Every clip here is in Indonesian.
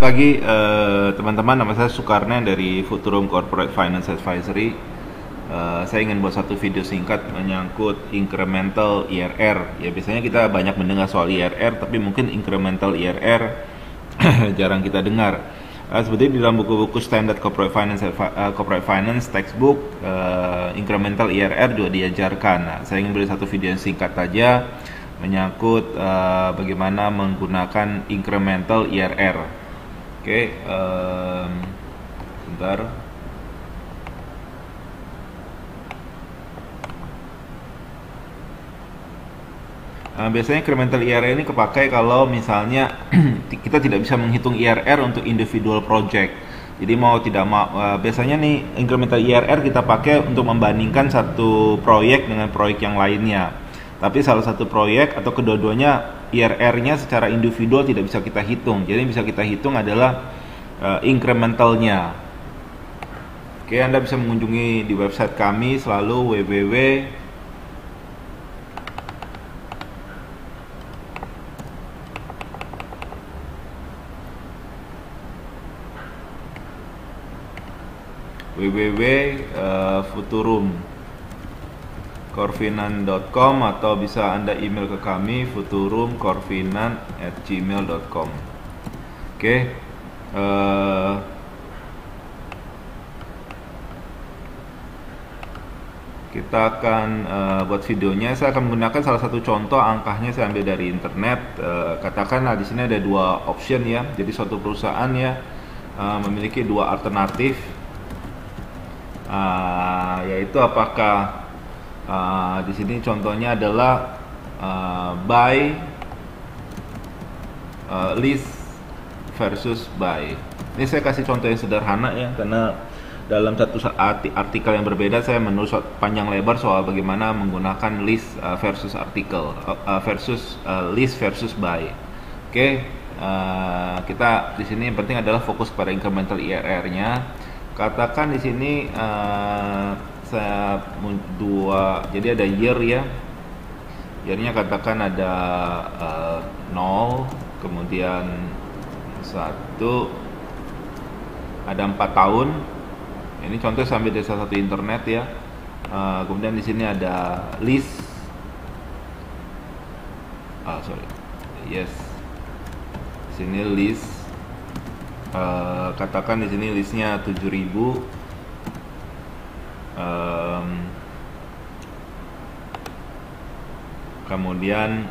lagi teman-teman, nama saya Sukarna dari Futurum Corporate Finance Advisory. Saya ingin buat satu video singkat menyangkut incremental IRR. Ya, biasanya kita banyak mendengar soal IRR, tapi mungkin incremental IRR jarang kita dengar. Seperti di dalam buku-buku standard corporate finance textbook, incremental IRR juga diajarkan. Nah, saya ingin beri satu video yang singkat saja menyangkut bagaimana menggunakan incremental IRR. Oke, bentar. Biasanya incremental IRR ini kepakai kalau misalnya kita tidak bisa menghitung IRR untuk individual project. Jadi mau tidak mau, biasanya nih incremental IRR kita pakai untuk membandingkan satu proyek dengan proyek yang lainnya. Tapi salah satu proyek atau kedua-duanya IRR-nya secara individual tidak bisa kita hitung. Jadi yang bisa kita hitung adalah incrementalnya. Oke, Anda bisa mengunjungi di website kami selalu futurumcorfinan.com atau bisa Anda email ke kami futurumcorfinan@gmail.com. Oke, kita akan buat videonya. Saya akan menggunakan salah satu contoh, angkanya saya ambil dari internet. Katakanlah di sini ada dua option ya. Jadi suatu perusahaan ya memiliki dua alternatif, yaitu apakah di sini contohnya adalah buy, lease versus buy. Ini saya kasih contoh yang sederhana ya, karena dalam satu artikel yang berbeda saya menulis panjang lebar soal bagaimana menggunakan lease versus lease versus buy. Oke, kita di sini yang penting adalah fokus pada incremental IRR-nya. Katakan di sini saya jadi ada year ya. Year-nya katakan ada 0, kemudian 1, ada 4 tahun. Ini contoh sampai dari salah satu internet ya. Kemudian di sini ada list. Sini list. Katakan di sini listnya 7.000. Kemudian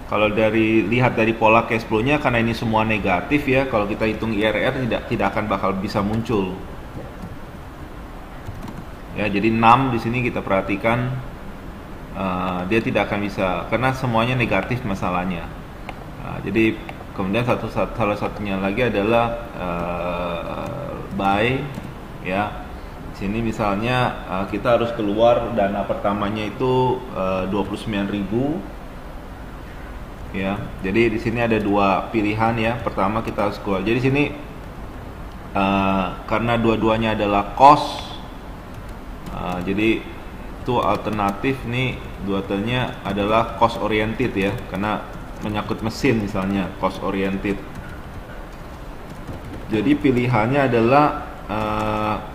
kalau lihat dari pola cash flow-nya, karena ini semua negatif ya, kalau kita hitung IRR tidak akan bakal bisa muncul. Ya, jadi 6 di sini kita perhatikan dia tidak akan bisa karena semuanya negatif masalahnya. Jadi kemudian salah satunya lagi adalah buy ya. Di sini misalnya kita harus keluar dana pertamanya itu 29.000. Ya, jadi di sini ada dua pilihan ya. Pertama kita harus keluar. Jadi di sini karena dua-duanya adalah cost, jadi itu alternatif nih, dua-duanya adalah cost oriented ya, karena menyangkut mesin misalnya cost oriented. Jadi pilihannya adalah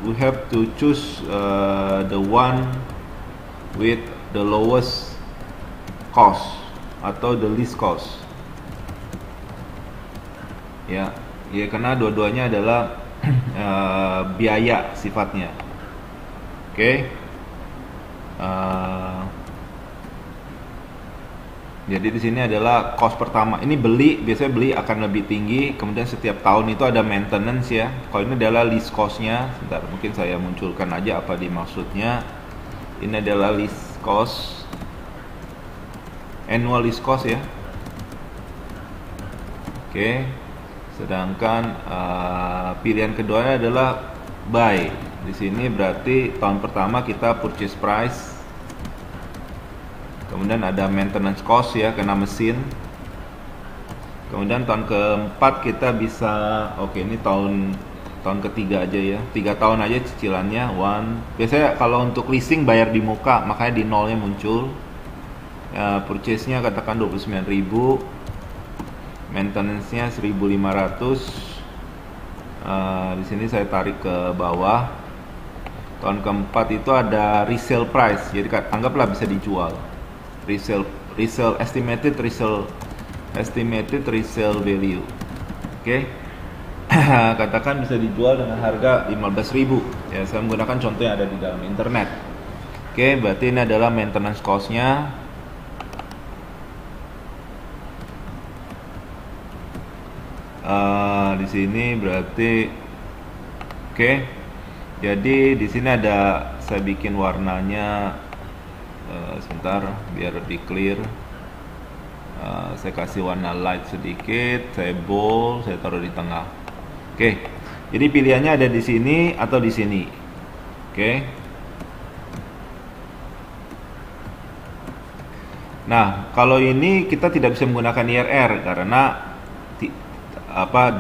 we have to choose the one with the lowest cost atau the least cost ya karena dua-duanya adalah biaya sifatnya. Oke. Jadi di sini adalah cost pertama. Ini biasanya beli akan lebih tinggi, kemudian setiap tahun itu ada maintenance ya. Kalau ini adalah lease cost-nya. Sebentar, mungkin saya munculkan aja apa dimaksudnya. Ini adalah lease cost, annual lease cost ya. Oke. Sedangkan pilihan keduanya adalah buy. Di sini berarti tahun pertama kita purchase price, kemudian ada maintenance cost ya karena mesin. Kemudian tahun keempat kita bisa, ini tahun ketiga aja ya, 3 tahun aja cicilannya. Biasanya kalau untuk leasing bayar di muka, makanya di nolnya muncul. Purchase-nya katakan 29.000, maintenance-nya 1.500. Di sini saya tarik ke bawah. Tahun keempat itu ada resale price, jadi anggaplah bisa dijual. Estimated resale value. Oke. Katakan bisa dijual dengan harga 15.000. Ya, saya menggunakan contoh yang ada di dalam internet. Oke, berarti ini adalah maintenance cost-nya. Di sini berarti oke. Jadi di sini ada, saya bikin warnanya sebentar biar lebih clear. Saya kasih warna light sedikit, saya bold, saya taruh di tengah. Oke. Jadi pilihannya ada di sini atau di sini. Oke. Nah, kalau ini kita tidak bisa menggunakan IRR karena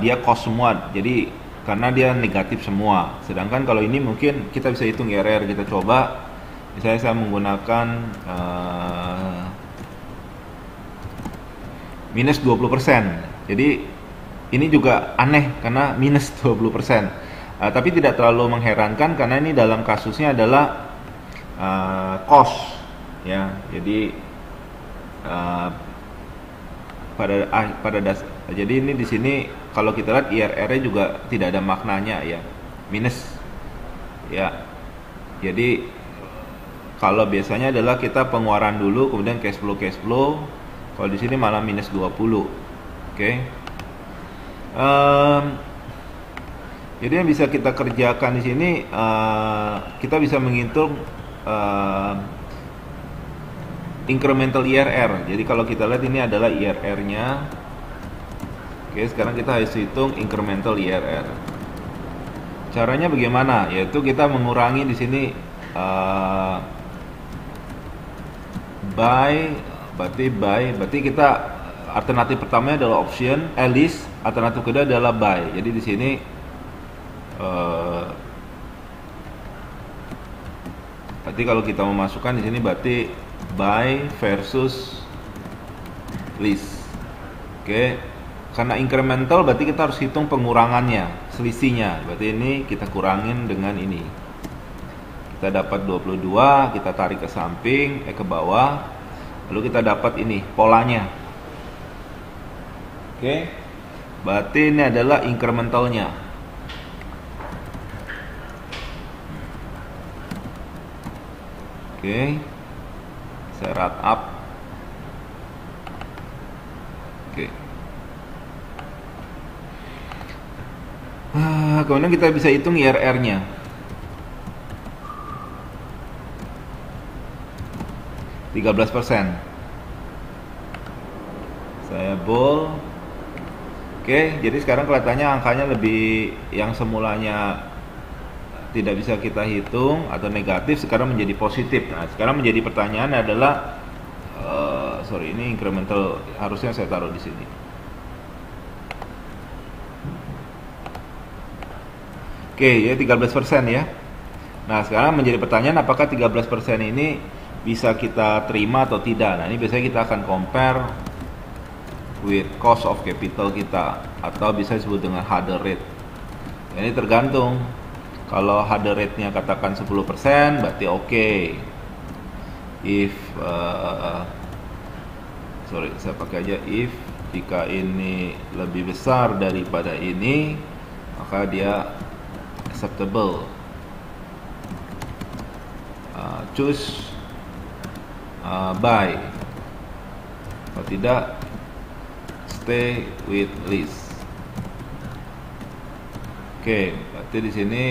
dia cost semua. Jadi karena dia negatif semua. Sedangkan kalau ini mungkin kita bisa hitung IRR, kita coba. Misalnya saya menggunakan minus 20%. Jadi ini juga aneh karena minus 20%. Tapi tidak terlalu mengherankan karena ini dalam kasusnya adalah cost, ya. Jadi jadi ini di sini kalau kita lihat IRR-nya juga tidak ada maknanya, ya, minus, ya. Jadi kalau biasanya adalah kita pengeluaran dulu kemudian cash flow. Kalau di sini malah minus 20. Oke. Jadi yang bisa kita kerjakan di sini, kita bisa menghitung incremental IRR. Jadi kalau kita lihat ini adalah IRR-nya. Oke, sekarang kita harus hitung incremental IRR. Caranya bagaimana? Yaitu kita mengurangi di sini berarti kita alternatif pertamanya adalah option, list, alternatif kedua adalah buy. Jadi di sini berarti kalau kita memasukkan di sini berarti buy versus list. Oke. Karena incremental berarti kita harus hitung pengurangannya, selisihnya. Berarti ini kita kurangin dengan ini. Kita dapat 22, kita tarik ke samping, ke bawah. Lalu kita dapat ini polanya. Oke. Berarti ini adalah incrementalnya. Oke. Saya wrap up. Oke. Kemudian kita bisa hitung IRR-nya. %13. Saya bold. Oke, jadi sekarang kelihatannya angkanya lebih, yang semulanya tidak bisa kita hitung atau negatif sekarang menjadi positif. Nah, sekarang menjadi pertanyaan adalah ini incremental harusnya saya taruh di sini. Oke, ya 13% ya. Nah, sekarang menjadi pertanyaan apakah 13% ini bisa kita terima atau tidak. Nah, ini biasanya kita akan compare with cost of capital kita, atau bisa disebut dengan hurdle rate. Ini tergantung. Kalau hurdle rate-nya katakan 10%, berarti oke. If saya pakai aja if, jika ini lebih besar daripada ini, maka dia acceptable. Choose buy. Kalau tidak, stay with list. Oke, berarti di sini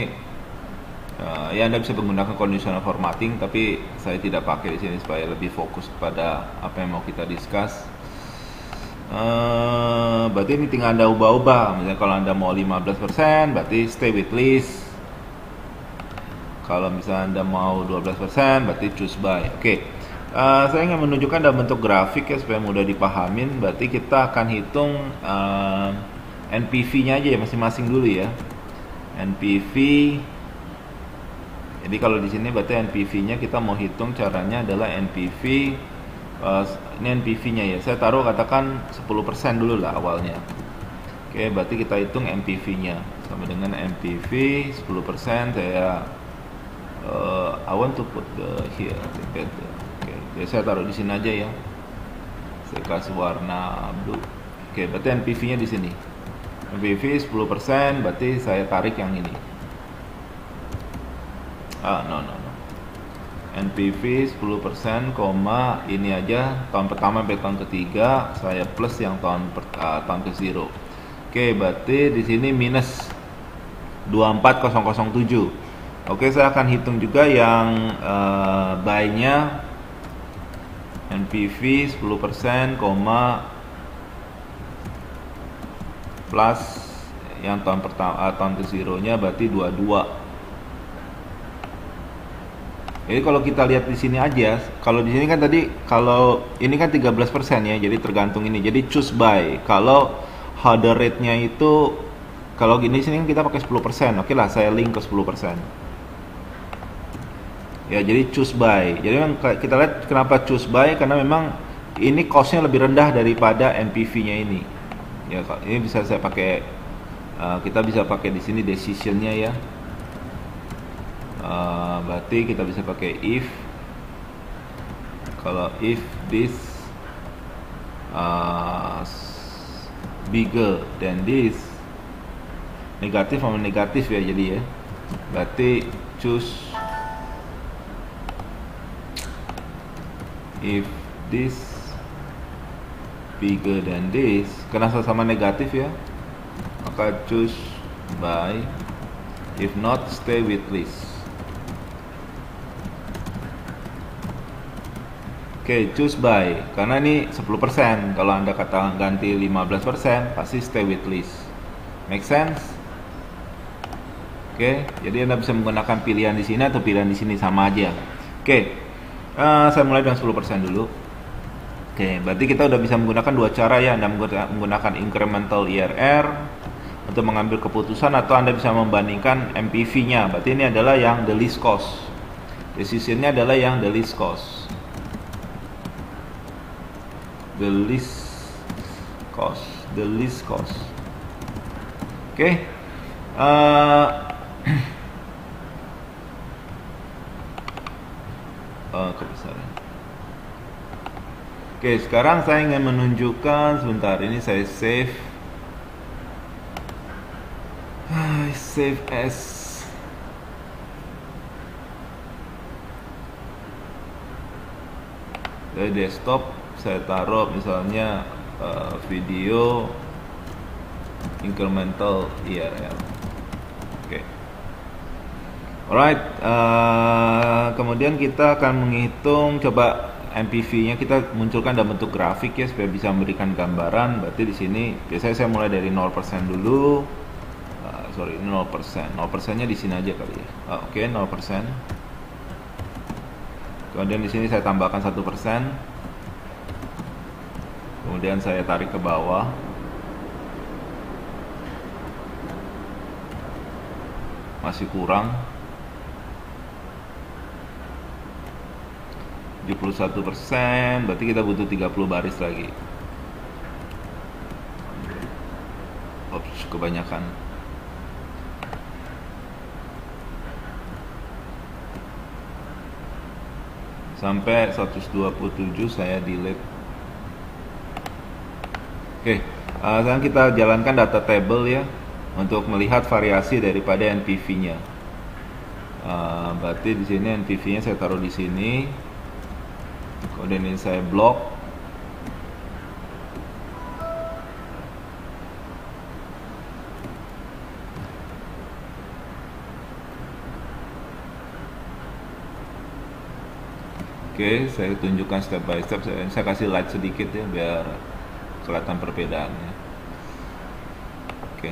ya Anda bisa menggunakan conditional formatting, tapi saya tidak pakai di sini supaya lebih fokus kepada apa yang mau kita discuss. Berarti ini tinggal Anda ubah-ubah. Misalnya kalau Anda mau 15%, berarti stay with list. Kalau misalnya Anda mau 12%, berarti choose buy. Oke. Saya ingin menunjukkan dalam bentuk grafik ya supaya mudah dipahamin. Berarti kita akan hitung NPV-nya aja ya masing-masing dulu ya. NPV. Jadi kalau di sini berarti NPV-nya kita mau hitung, caranya adalah NPV Ini NPV-nya ya, saya taruh katakan 10% dulu lah awalnya. Oke, berarti kita hitung NPV-nya sama dengan NPV 10%. Saya I want to put the here better. Oke, jadi saya taruh di sini aja ya. Saya kasih warna blue. Oke, berarti NPV-nya di sini. NPV 10%, berarti saya tarik yang ini. No. NPV 10%, ini aja tahun pertama sampai tahun ketiga, saya plus yang tahun ke 0. Oke, berarti di sini minus 24007. Oke, saya akan hitung juga yang buy-nya NPV 10%, plus yang tahun pertama tahun ke 0-nya berarti 22. Jadi kalau kita lihat di sini aja, kalau di sini kan tadi kalau ini kan 13% ya, jadi tergantung ini. Jadi choose buy. Kalau harder rate-nya itu kalau gini sini kan kita pakai 10%. Oke lah, saya link ke 10%. Ya, jadi choose buy. Jadi memang kita lihat kenapa choose buy, karena memang ini cost-nya lebih rendah daripada NPV-nya ini. Ya, ini bisa saya pakai, kita bisa pakai di sini decision-nya ya. Berarti kita bisa pakai if, kalau if this bigger than this, negatif sama negatif ya, jadi ya berarti choose if this bigger than this, karena sama negatif ya, maka choose buy, if not stay with list. Oke, choose buy, karena ini 10%. Kalau Anda kata ganti 15%, pasti stay with list. Make sense? Oke, jadi Anda bisa menggunakan pilihan di sini atau pilihan di sini, sama aja. Oke, saya mulai dengan 10% dulu. Oke, berarti kita udah bisa menggunakan dua cara ya. Anda menggunakan incremental IRR untuk mengambil keputusan, atau Anda bisa membandingkan MPV-nya. Berarti ini adalah yang the least cost. Decision-nya adalah yang the least cost. The least cost. Oke. Kebesaran. Oke, sekarang saya ingin menunjukkan, sebentar, ini saya save. Save as dari desktop. Saya taruh misalnya video incremental IRR. Oke. Alright, kemudian kita akan menghitung, coba MPV-nya kita munculkan dalam bentuk grafik ya, supaya bisa memberikan gambaran. Berarti di sini biasanya saya mulai dari 0% dulu. 0%. 0%-nya di sini aja kali ya. Oke, 0%. Kemudian di sini saya tambahkan 1%. Kemudian saya tarik ke bawah. Masih kurang 71%, berarti kita butuh 30 baris lagi. Ops, kebanyakan. Sampai 127 saya delete. Oke, sekarang kita jalankan data table ya, untuk melihat variasi daripada NPV-nya. Berarti di sini NPV-nya saya taruh di sini. Kemudian ini saya blok. Oke, saya tunjukkan step by step. Saya kasih light sedikit ya, biar kelihatan perbedaannya. Oke,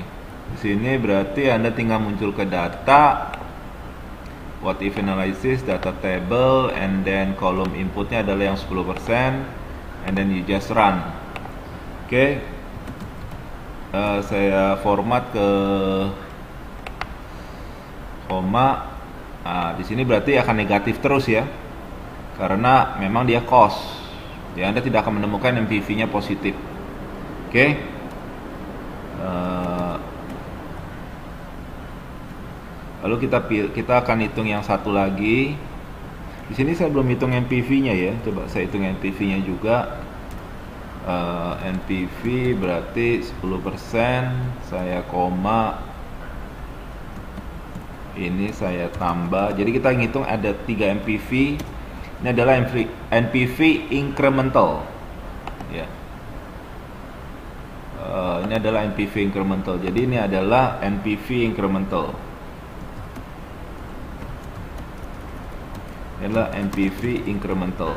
di sini berarti Anda tinggal muncul ke data, what if analysis, data table, and then kolom inputnya adalah yang 10%, and then you just run. Oke, saya format ke koma. Di sini berarti akan negatif terus ya, karena memang dia cost. Ya, Anda tidak akan menemukan NPV-nya positif. Oke. Lalu kita akan hitung yang satu lagi. Di sini saya belum hitung NPV-nya ya. Coba saya hitung NPV-nya juga. NPV berarti 10%, saya koma, ini saya tambah. Jadi kita ngitung ada 3 NPV. Ini adalah NPV incremental. Ya. Ini adalah NPV incremental. Jadi ini adalah NPV incremental. Ini adalah NPV incremental.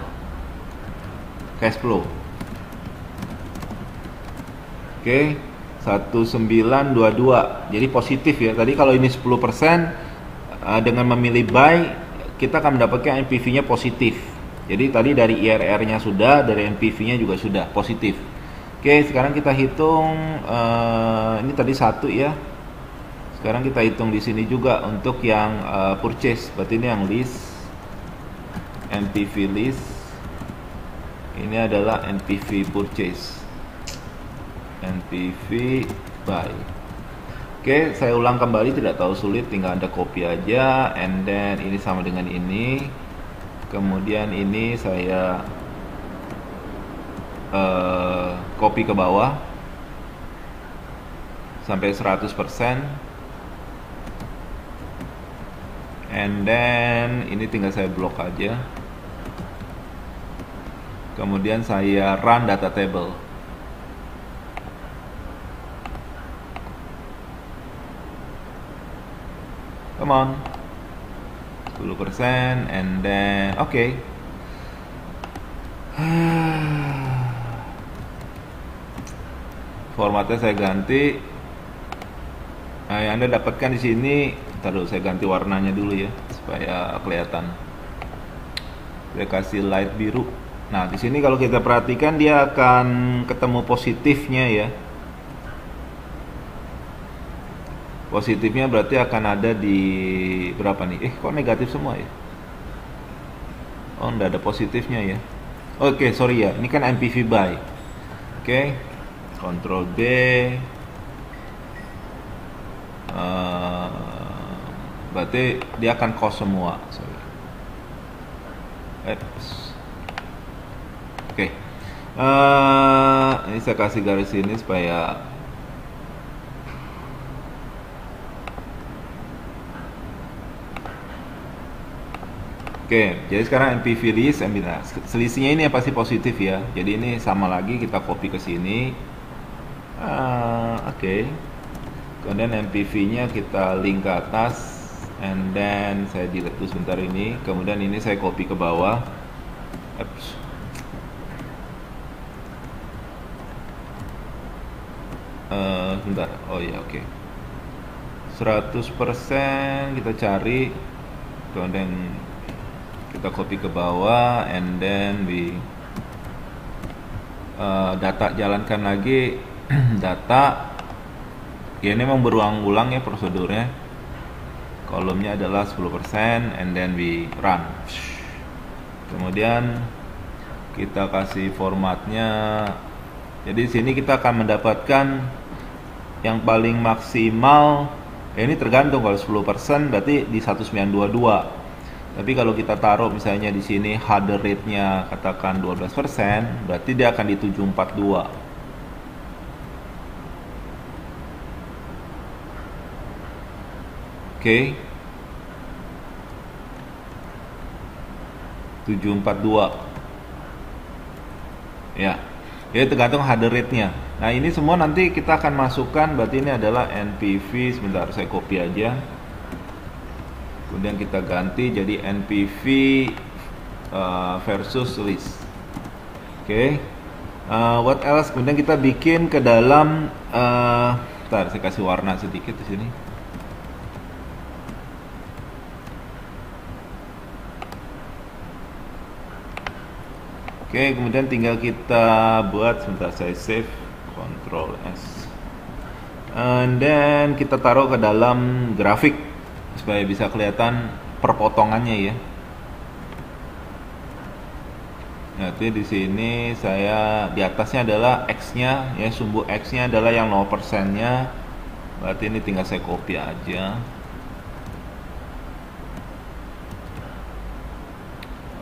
Cash flow. Oke, 1922. Jadi positif ya. Tadi kalau ini 10%, dengan memilih buy kita akan mendapatkan NPV-nya positif. Jadi tadi dari IRR-nya sudah, dari NPV-nya juga sudah positif. Oke, sekarang kita hitung ini tadi 1 ya. Sekarang kita hitung di sini juga untuk yang purchase. Berarti ini yang lease, NPV lease. Ini adalah NPV purchase. NPV buy. Oke, saya ulang kembali, tidak terlalu sulit, tinggal Anda copy aja, and then ini sama dengan ini. Kemudian ini saya copy ke bawah sampai 100%. And then ini tinggal saya blok aja. Kemudian saya run data table. Come on, 10%, and then okay. Formatnya saya ganti. Nah, yang Anda dapatkan di sini, taruh saya ganti warnanya dulu ya supaya kelihatan. Saya kasih light biru. Nah, di sini kalau kita perhatikan dia akan ketemu positifnya ya. Positifnya berarti akan ada di berapa nih? Kok negatif semua ya? Oh, enggak ada positifnya ya. Oke, sorry ya. Ini kan NPV buy. Oke. Ctrl B. Berarti dia akan cost semua. Sorry. Oke. Ini saya kasih garis ini supaya Oke, jadi sekarang NPV list, selisihnya ini pasti positif ya. Jadi ini sama lagi, kita copy ke sini. Oke. Kemudian NPV-nya kita link ke atas, and then saya delete dulu sebentar ini. Kemudian ini saya copy ke bawah. Sebentar. Oh ya, oke. 100% kita cari, kemudian kita copy ke bawah, and then data jalankan lagi. Data ya, ini memang berulang-ulang ya prosedurnya. Kolomnya adalah 10%, and then we run. Kemudian kita kasih formatnya. Jadi di sini kita akan mendapatkan yang paling maksimal. Ini tergantung, kalau 10% berarti di 1922. Tapi kalau kita taruh misalnya di sini harder rate-nya katakan 12%, berarti dia akan di 742. Oke. 742. Ya. Jadi tergantung harder rate-nya. Nah, ini semua nanti kita akan masukkan, berarti ini adalah NPV, sebentar saya copy aja. Kemudian kita ganti jadi NPV versus list. Oke. What else? Kemudian kita bikin ke dalam bentar, saya kasih warna sedikit di sini. Oke, kemudian tinggal kita buat, sebentar saya save, Ctrl S. And then kita taruh ke dalam grafik supaya bisa kelihatan perpotongannya ya. Nanti di sini saya di atasnya adalah X-nya ya, sumbu X-nya adalah yang 0%-nya. Berarti ini tinggal saya copy aja.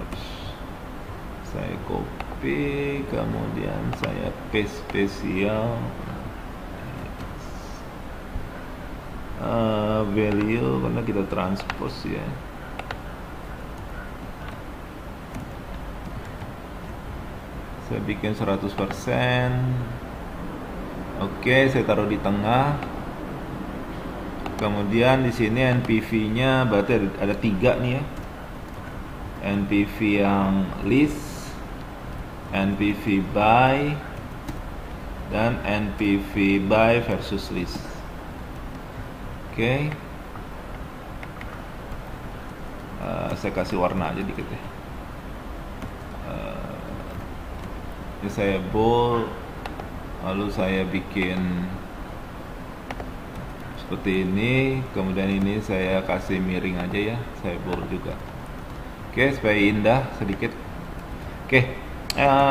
Oops. Saya copy, kemudian saya paste spesial value karena kita transpose ya. Saya bikin 100%. Oke, saya taruh di tengah. Kemudian di sini NPV-nya berarti ada 3 nih ya. NPV yang list, NPV buy, dan NPV buy versus list. Oke. Saya kasih warna aja dikit ya. Ini saya bold, lalu saya bikin seperti ini, kemudian ini saya kasih miring aja ya, saya bold juga. Oke, supaya indah sedikit. Oke,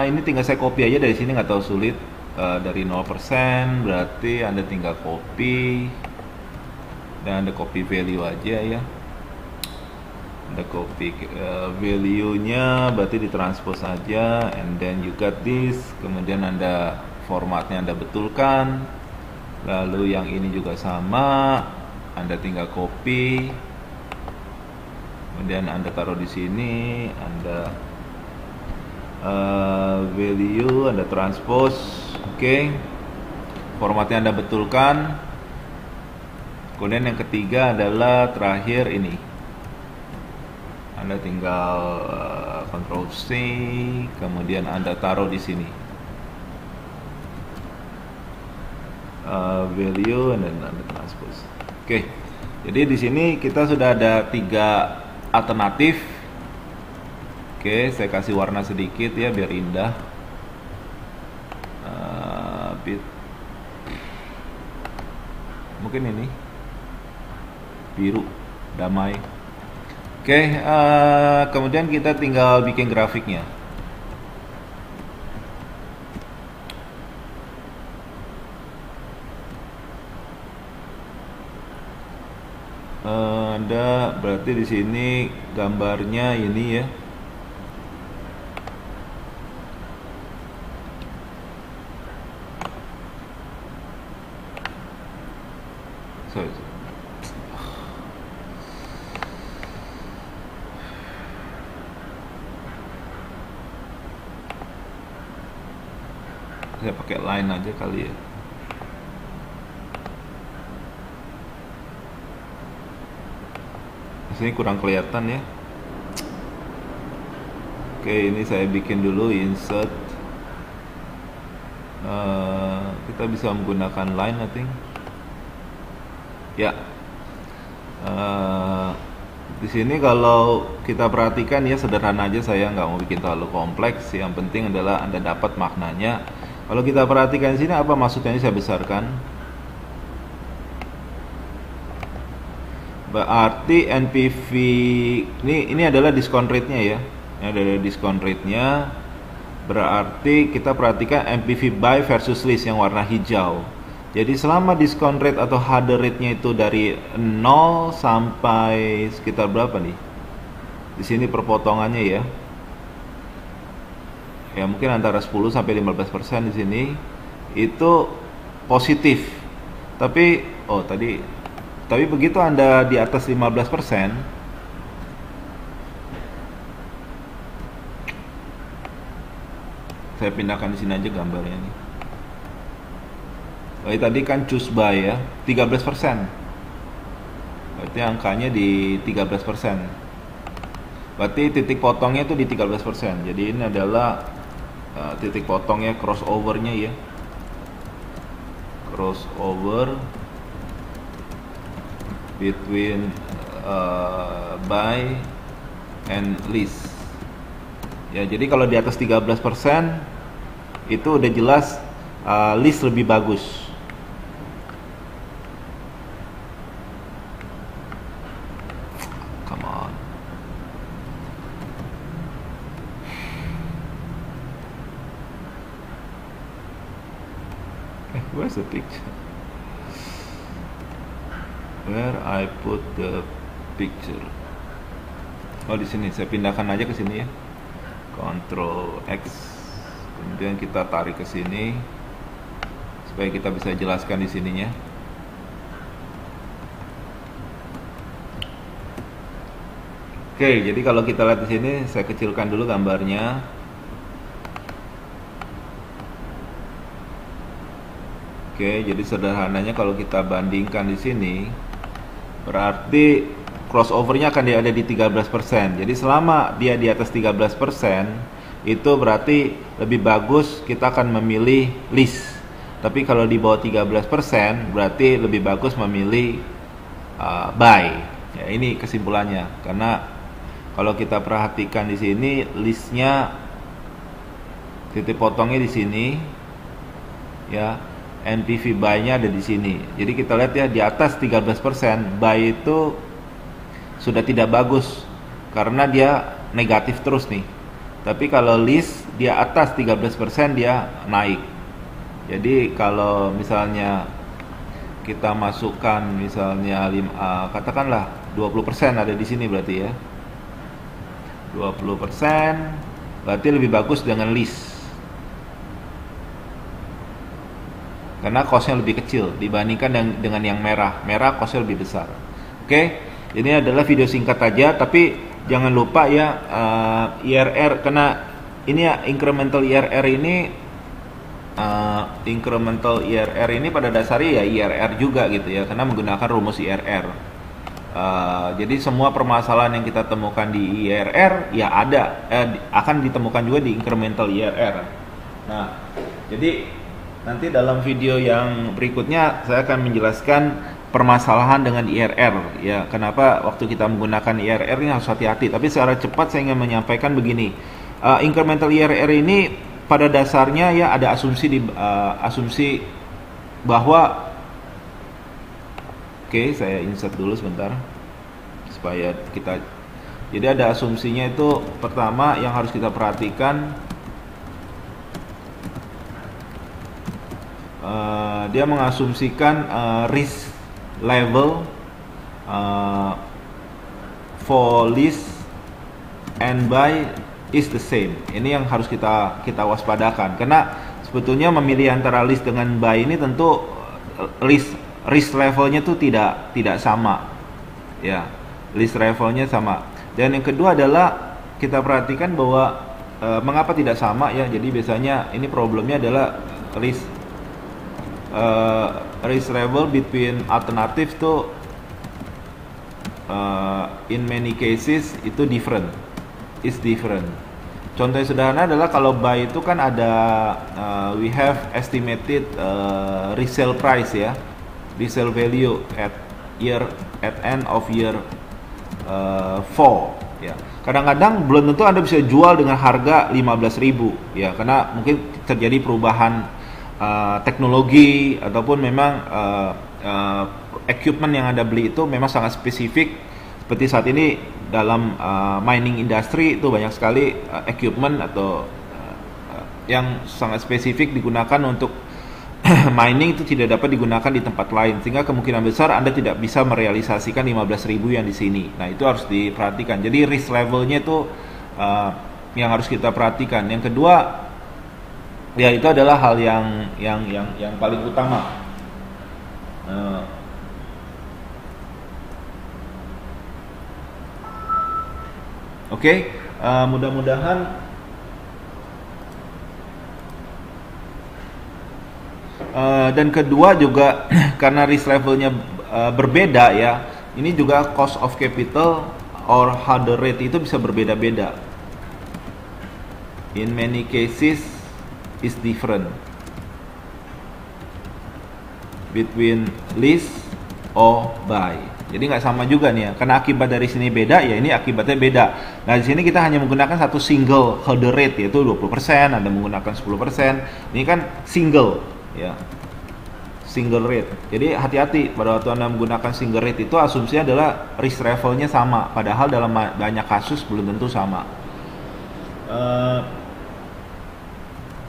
ini tinggal saya copy aja dari sini, nggak tahu sulit. Dari 0% berarti Anda tinggal copy dan Anda copy value aja ya. Anda copy value-nya berarti ditranspose saja, and then you got this. Kemudian Anda formatnya Anda betulkan, lalu yang ini juga sama, Anda tinggal copy, kemudian Anda taruh di sini, Anda value, Anda transpose. Oke. Formatnya Anda betulkan. Kemudian yang ketiga adalah terakhir ini. Anda tinggal Ctrl C, kemudian Anda taruh di sini value, dan Anda transpose. Oke, jadi di sini kita sudah ada 3 alternatif. Oke, saya kasih warna sedikit ya biar indah. Mungkin ini biru, damai. Oke, kemudian kita tinggal bikin grafiknya. Ada berarti di sini gambarnya ini ya. Saya pakai line aja kali ya. Sini kurang kelihatan ya. Oke, ini saya bikin dulu insert. Kita bisa menggunakan line, I think. Ya. Di sini kalau kita perhatikan ya sederhana aja, saya nggak mau bikin terlalu kompleks. Yang penting adalah Anda dapat maknanya. Kalau kita perhatikan di sini apa maksudnya, ini saya besarkan. Berarti NPV ini adalah discount rate-nya ya. Ini adalah discount rate-nya. Berarti kita perhatikan NPV buy versus list yang warna hijau. Jadi selama discount rate atau harder rate-nya itu dari 0 sampai sekitar berapa nih? Di sini perpotongannya ya. Ya mungkin antara 10 sampai 15% di sini itu positif. Tapi begitu Anda di atas 15%, saya pindahkan di sini aja gambarnya nih. Tadi kan choose buy ya, 13%. Berarti angkanya di 13%. Berarti titik potongnya itu di 13%. Jadi ini adalah titik potongnya, crossover-nya ya. Crossover between buy and list. Ya, jadi kalau di atas 13% itu udah jelas list lebih bagus. Come on. Where's the picture? Where I put the picture? Oh, di sini. Saya pindahkan aja ke sini ya. Ctrl X. Kemudian kita tarik ke sini supaya kita bisa jelaskan di sininya. Oke, jadi kalau kita lihat di sini, saya kecilkan dulu gambarnya. Oke, jadi sederhananya kalau kita bandingkan di sini, berarti crossovernya akan ada di 13%. Jadi selama dia di atas 13%, itu berarti lebih bagus kita akan memilih list. Tapi kalau di bawah 13%, berarti lebih bagus memilih buy. Ya, ini kesimpulannya. Karena kalau kita perhatikan di sini, listnya titik potongnya di sini, ya. NPV buy-nya ada di sini. Jadi kita lihat ya, di atas 13%, buy itu sudah tidak bagus karena dia negatif terus nih. Tapi kalau list dia atas 13%, dia naik. Jadi kalau misalnya kita masukkan misalnya katakanlah 20% ada di sini berarti ya. 20% berarti lebih bagus dengan list. Karena costnya lebih kecil dibandingkan dengan yang merah. Merah costnya lebih besar. Oke, ini adalah video singkat aja, tapi jangan lupa ya IRR, karena ini ya incremental IRR ini pada dasarnya ya IRR juga gitu ya, karena menggunakan rumus IRR. Jadi semua permasalahan yang kita temukan di IRR ya akan ditemukan juga di incremental IRR. Nah, jadi nanti dalam video yang berikutnya saya akan menjelaskan permasalahan dengan IRR ya. Kenapa waktu kita menggunakan IRR ini harus hati-hati. Tapi secara cepat saya ingin menyampaikan begini. Incremental IRR ini pada dasarnya ya ada asumsi bahwa saya insert dulu sebentar supaya kita. Jadi ada asumsinya itu, pertama yang harus kita perhatikan, dia mengasumsikan risk level for list and buy is the same. Ini yang harus kita waspadakan, karena sebetulnya memilih antara list dengan buy ini tentu risk levelnya tuh tidak sama ya, list levelnya sama. Dan yang kedua adalah kita perhatikan bahwa mengapa tidak sama ya. Jadi biasanya ini problemnya adalah risk level between alternative to in many cases itu different. Contoh yang sederhana adalah kalau buy itu kan ada we have estimated resale price ya, resale value at end of year 4 ya. Kadang-kadang belum tentu Anda bisa jual dengan harga 15.000 ya, karena mungkin terjadi perubahan teknologi ataupun memang equipment yang Anda beli itu memang sangat spesifik. Seperti saat ini dalam mining industry itu banyak sekali equipment atau yang sangat spesifik digunakan untuk mining, itu tidak dapat digunakan di tempat lain, sehingga kemungkinan besar Anda tidak bisa merealisasikan 15.000 yang di sini. Nah, itu harus diperhatikan. Jadi risk levelnya itu yang harus kita perhatikan. Yang kedua ya, itu adalah hal yang paling utama. Mudah-mudahan dan kedua juga karena risk levelnya berbeda ya, ini juga cost of capital or hurdle rate itu bisa berbeda-beda. In many cases is different between list or buy. Jadi nggak sama juga nih ya, karena akibat dari sini beda ya, ini akibatnya beda. Nah, di sini kita hanya menggunakan satu single hurdle rate, yaitu 20%, ada menggunakan 10%. Ini kan single ya, single rate. Jadi hati-hati pada waktu Anda menggunakan single rate, itu asumsinya adalah risk levelnya sama, padahal dalam banyak kasus belum tentu sama.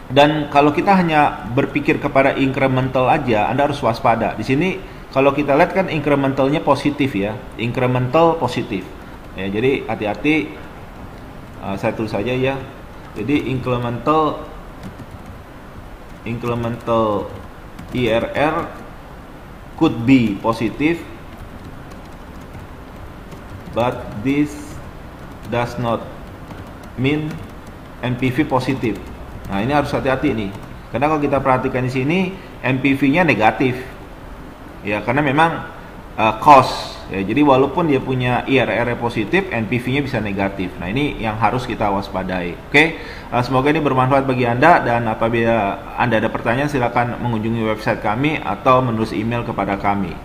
Dan kalau kita hanya berpikir kepada incremental aja, Anda harus waspada. Di sini kalau kita lihat kan incrementalnya positif ya, incremental positif. Ya, jadi hati-hati, saya tulis saja ya. Jadi incremental IRR could be positive, but this does not mean NPV positif. Nah, ini harus hati-hati nih. Karena kalau kita perhatikan di sini NPV-nya negatif. Ya, karena memang cost. Ya, jadi walaupun dia punya IRR positif, NPV-nya bisa negatif. Nah, ini yang harus kita waspadai. Oke, semoga ini bermanfaat bagi Anda, dan apabila Anda ada pertanyaan silakan mengunjungi website kami atau menulis email kepada kami.